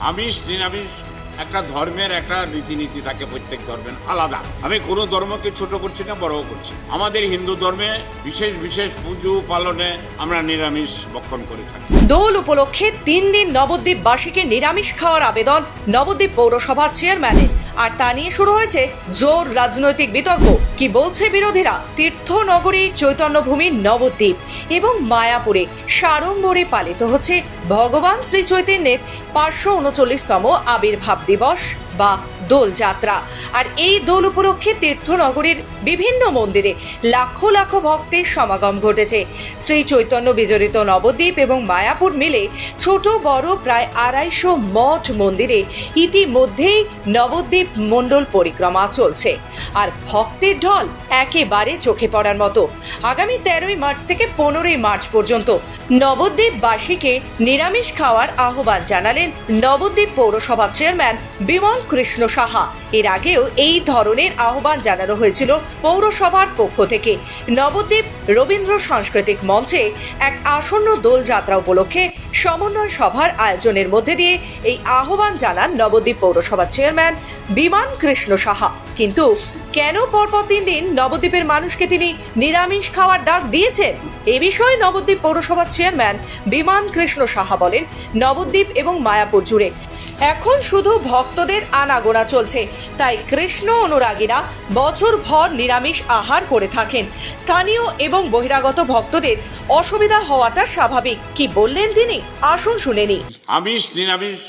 আমিষ নিরামিষ একটা ধর্মের একটা রীতিনীতি থাকে, প্রত্যেক ধর্মের আলাদা। আমি কোনো ধর্মকে ছোট করছি না, বড়ও করছি। আমাদের হিন্দু ধর্মে বিশেষ বিশেষ পুজো পালনে আমরা নিরামিষ ভক্ষণ করে থাকি। দোল উপলক্ষে 3 দিন নবদ্বীপবাসীকে নিরামিষ খাওয়ার আবেদন নবদ্বীপ পৌরসভার চেয়ারম্যানের। আর তা নিয়ে শুরু হয়েছে জোর রাজনৈতিক বিতর্ক। কি বলছে বিরোধীরা? তীর্থনগরী চৈতন্যভূমি নবদ্বীপ এবং মায়াপুরে সাড়ম্বরে পালিত হচ্ছে ভগবান শ্রী চৈতন্যের 539তম আবির্ভাব দিবস বা দোল যাত্রা। আর এই দোল উপলক্ষে তীর্থনগরীর বিভিন্ন মন্দিরে লাখো লাখো ভক্তের সমাগম ঘটেছে। শ্রী চৈতন্য বিজড়িত নবদ্বীপ এবং মায়াপুর মিলে ছোট বড় প্রায় 250 মঠ মন্দিরে ইতিমধ্যেই নবদ্বীপ মণ্ডল পরিক্রমা চলছে। আর ভক্তের ঢল একেবারে চোখে পড়ার মতো। আগামী 13ই মার্চ থেকে 15ই মার্চ পর্যন্ত নবদ্বীপবাসীকে নিরামিষ খাওয়ার আহ্বান জানালেন নবদ্বীপ পৌরসভা চেয়ারম্যান বিমল কৃষ্ণ সাহা। এর আগেও এই ধরনের আহ্বান জানানো হয়েছিল পৌরসভার পক্ষ থেকে। নবদ্বীপ রবীন্দ্র সাংস্কৃতিক মঞ্চে এক আসন্ন দোল যাত্রা উপলক্ষে সমন্বয় সভার আয়োজনের মধ্যে দিয়ে এই আহ্বান জানান নবদ্বীপ পৌরসভা চেয়ারম্যান বিমান কৃষ্ণ সাহা। কিন্তু কেন পরপর 3 দিন নবদ্বীপের মানুষকে তিনি নিরামিষ খাওয়ার ডাক দিয়েছেন? এ বিষয়ে নবদ্বীপ পৌরসভার চেয়ারম্যান বিমান কৃষ্ণ সাহা বলেন, নবদ্বীপ এবং মায়াপুর জুড়ে এখন শুধু ভক্তদের আনাগোনা চলছে, তাই কৃষ্ণ অনুরাগীরা বছরভর নিরামিষ আহার করে থাকেন। স্থানীয় এবং বহিরাগত ভক্তদের অসুবিধা হওয়াটা স্বাভাবিক। কি বললেন তিনি? আসুন শুনে নিই। আমিষ নিরামিষ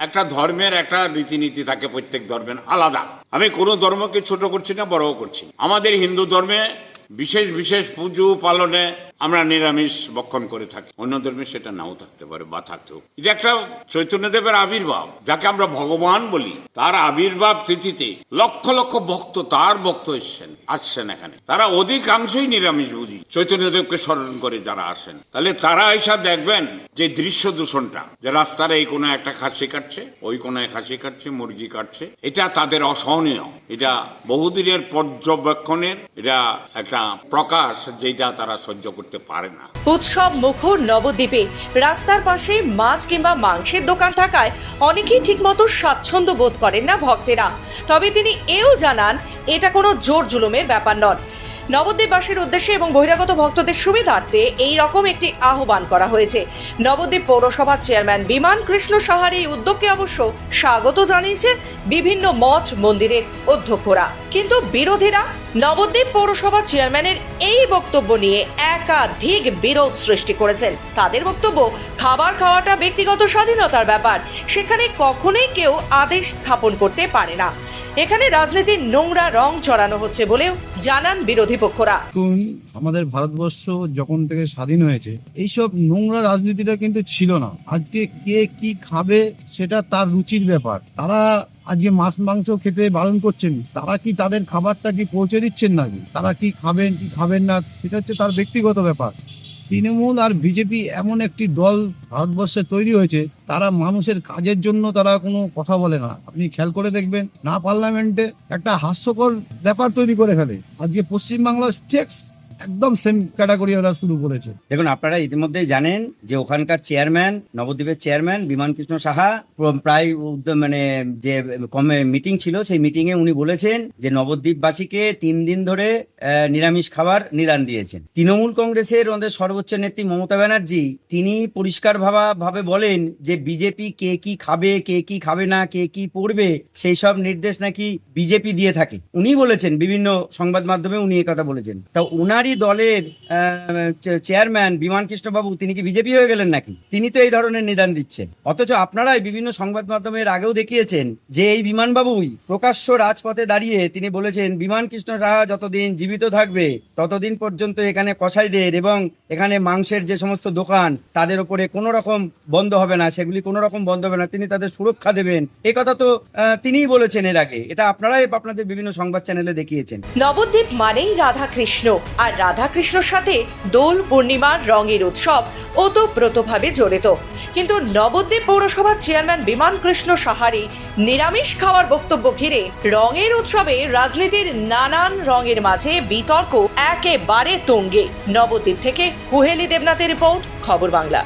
একটা ধর্মের একটা রীতিনীতি থাকে, প্রত্যেক ধর্মের আলাদা। আমি কোনো ধর্মকে ছোট করছি না, বড়ও করছি। আমাদের হিন্দু ধর্মে বিশেষ বিশেষ পুজো পালনে আমরা নিরামিষ ভক্ষণ করে থাকি। অন্য ধর্মে সেটা নাও থাকতে পারে বা থাকতেও। এটা একটা চৈতন্যদেবের আবির্ভাব, যাকে আমরা ভগবান বলি। তার আবির্ভাব তিথিতে লক্ষ লক্ষ ভক্ত, তার ভক্ত আসছেন এখানে। তারা অধিকাংশই নিরামিষ বুঝি চৈতন্যদেবকে স্মরণ করে যারা আসেন। তাহলে তারা এসে দেখবেন যে দৃশ্য দূষণটা, যে রাস্তার এই কোনো একটা খাসি কাটছে, ওই কোনায় খাসি কাটছে, মুরগি কাটছে, এটা তাদের অসহনীয়। এটা বহুদিনের পর্যবেক্ষণের এটা একটা প্রকাশ, যেটা তারা সহ্য করতে পারে না। উৎসব মুখর নবদ্বীপে রাস্তার পাশে মাছ কিংবা মাংসের দোকান থাকায় অনেকেই ঠিকমতো স্বাচ্ছন্দ্য বোধ করেন না ভক্তেরা। তবে তিনি এও জানান, এটা কোনো জোর জুলুমের ব্যাপার নয়। নবদ্বীপবাসীর উদ্দেশ্যে এবং বহিরাগত ভক্তদের সুবিধার্থে এই রকম একটি আহ্বান করা হয়েছে। নবদ্বীপ পৌরসভার চেয়ারম্যান বিমান কৃষ্ণ সাহার এই উদ্যোগকে অবশ্য স্বাগত জানিয়েছে বিভিন্ন মঠ মন্দিরের অধ্যক্ষরা। কিন্তু বিরোধীরা নবদ্বীপ পৌরসভা চেয়ারম্যানের এই বক্তব্য নিয়ে একাধিক বিরোধ সৃষ্টি করেছেন। তাদের বক্তব্য, খাবার খাওয়াটা ব্যক্তিগত স্বাধীনতার ব্যাপার, সেখানে কখনোই কেউ আদেশ স্থাপন করতে পারে না। এখানে রাজনীতির নোংরা রং চড়ানো হচ্ছে বলেও জানান বিরোধী পক্ষরা। আমাদের ভারতবর্ষ যখন থেকে স্বাধীন হয়েছে, এইসব নোংরা রাজনীতিটা কিন্তু ছিল না। আজকে কে কি খাবে সেটা তার রুচির ব্যাপার। তারা আজকে মাছ মাংস খেতে বারণ করছেন, তারা কি তাদের খাবারটা কি পৌঁছে দিচ্ছেন নাকি? তারা কি খাবেন কি খাবেন না সেটা হচ্ছে তার ব্যক্তিগত ব্যাপার। তৃণমূল আর বিজেপি এমন একটি দল ভারতবর্ষে তৈরি হয়েছে, তারা মানুষের কাজের জন্য তারা কোনো কথা বলে না। আপনি খেয়াল করে দেখবেন, না পার্লামেন্টে একটা হাস্যকর ব্যাপার তৈরি করে ফেলে। আজকে পশ্চিমবাংলার ট্যাক্স একদম সেম ক্যাটাগরি ওরা শুরু করেছে। দেখুন, আপনারা ইতিমধ্যেই জানেন যে ওখানকার চেয়ারম্যান, নবদ্বীপের চেয়ারম্যান বিমান কৃষ্ণ সাহা প্রায় যে মিটিং ছিল, সেই মিটিং এ উনি বলেছেন যে নবদ্বীপবাসীকে 3 দিন ধরে নিরামিষ খাবার নিদান দিয়েছেন। তৃণমূল কংগ্রেসের আমাদের সর্বোচ্চ নেত্রী মমতা ব্যানার্জি, তিনি পরিষ্কার ভাবে বলেন যে বিজেপি কে কি খাবে, কে কি খাবে না, কে কি পড়বে, সেই সব নির্দেশ নাকি বিজেপি দিয়ে থাকে। উনি বলেছেন, বিভিন্ন সংবাদ মাধ্যমে উনি কথা বলেছেন। তা উনারই দলের চেয়ারম্যান বিমান কৃষ্ণ বাবু, তিনি কি বিজেপি হয়ে গেলেন নাকি? তিনি তো এই ধরনের নিদান দিচ্ছেন। অথচ আপনারাই বিভিন্ন সংবাদ মাধ্যমের আগেও দেখিয়েছেন যে এই বিমান বাবুই প্রকাশ্য রাজপথে দাঁড়িয়ে তিনি বলেছেন, বিমান কৃষ্ণ সাহা যতদিন জীবিত থাকবে ততদিন পর্যন্ত এখানে কসাইদের এবং এখানে মাংসের যে সমস্ত দোকান তাদের উপরে কোনো রকম বন্ধ হবে না, সেগুলি কোনো রকম বন্ধ হবে না, তিনি তাদের সুরক্ষা দেবেন। এই কথা তো তিনিই বলেছেন এর আগে। এটা আপনারাই আপনাদের বিভিন্ন সংবাদ চ্যানেলে দেখিয়েছেন। নবদ্বীপ মানেই রাধাকৃষ্ণ, আর রাধাকৃষ্ণর সাথে দোল পূর্ণিমার রঙের উৎসব ওতপ্রোতভাবে জড়িত। কিন্তু নবদ্বীপ পৌরসভার চেয়ারম্যান বিমান কৃষ্ণ সাহারি নিরামিষ খাওয়ার বক্তব্য ঘিরে রঙের উৎসবে রাজনীতির নানান রঙের মাঝে বিতর্ক একেবারে তুঙ্গে। নবদ্বীপ থেকে কুহেলি দেবনাথের রিপোর্ট, খবর বাংলা।